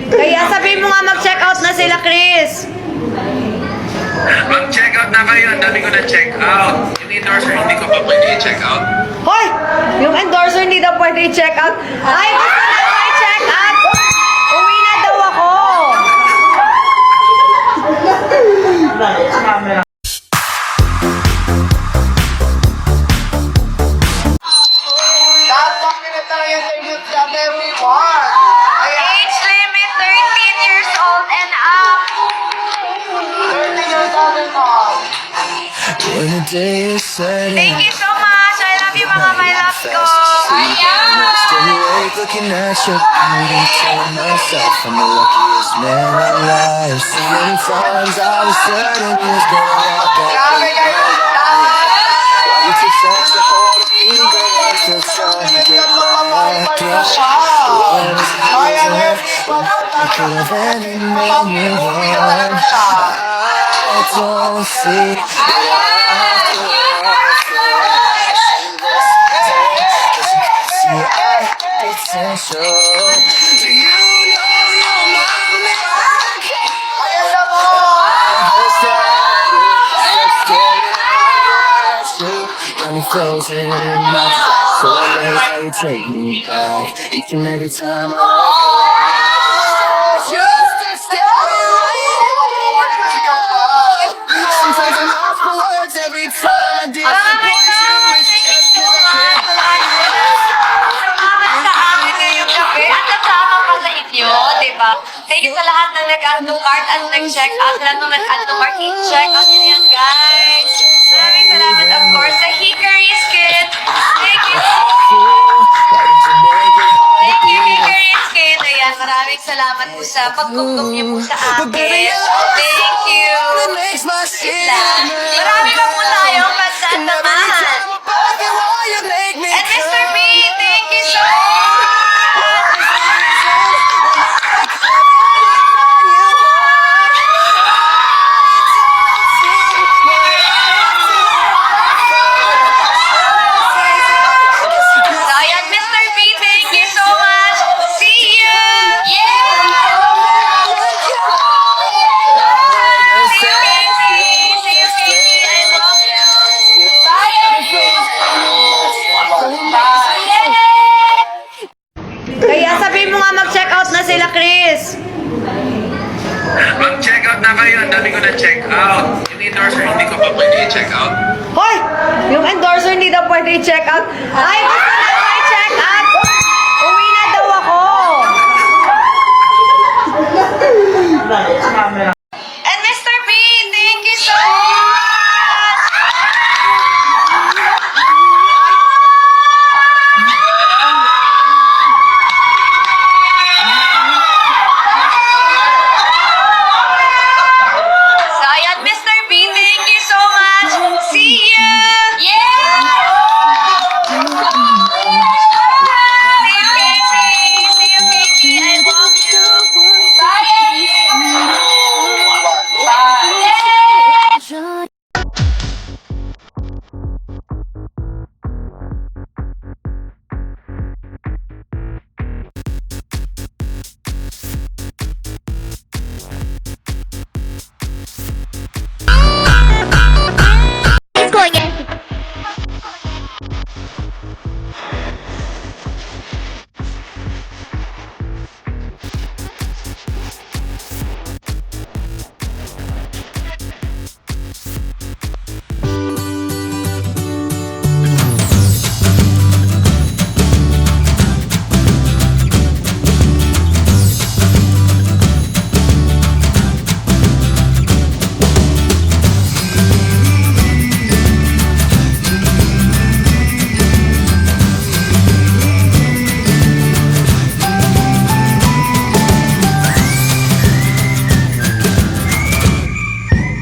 Kaya sabihin mo nga mag-check out na sila, Chris. Mag-check out na kayo. Ang dami ko na check out. Yung endorser, hindi ko pa pwede i-check out. Hoy! Yung endorser hindi daw pwede i-check out. Ay, gusto na ko i-check out! Uwi na daw ako! Age limit 13 years old and up. When the day is setting, Thank you so much. I love you mga my love ko. stay awake looking at your beauty, telling myself I'm the luckiest man alive. So many times I was certain you was gonna walk out. You took such a hold of me, but I'm still trying to get back. I could have ended made me wrong. I don't see potential. Do you know you're my got me frozen in my so I know how you take me back each and every time just to stay sometimes I'm lost for words every time I disappoint you it's just 'cause I Salamat sa amin ngayong gabi. At kasama pa sa inyo, di ba? Thank you sa lahat ng nag-add to cart at nag-check out. Lahat ng nag-add to cart, i-check out nyo yan, guys. Maraming salamat, of course, sa Hickory's Kit. Thank you. Thank you, Hickory's Kit. Ayan, maraming salamat po sa pagkukup niyo po sa akin. Thank you. that makes my skin Marami pa po tayong pansan naman. you make me And Mr. B, thank you so much. So, ayan, Mr. B, thank you so much. See you. Yeah. See you, Casey. See you, Casey. I love you. Bye, Kaya sabihin mo nga mag-check out na sila, Chris. Mag-check out na kayo. Ang dami ko na check out. Yung endorser, hindi ko pa pwede i-check out. Hoy! Yung endorser hindi daw pwede i-check out. Ay, gusto na ko i-check out!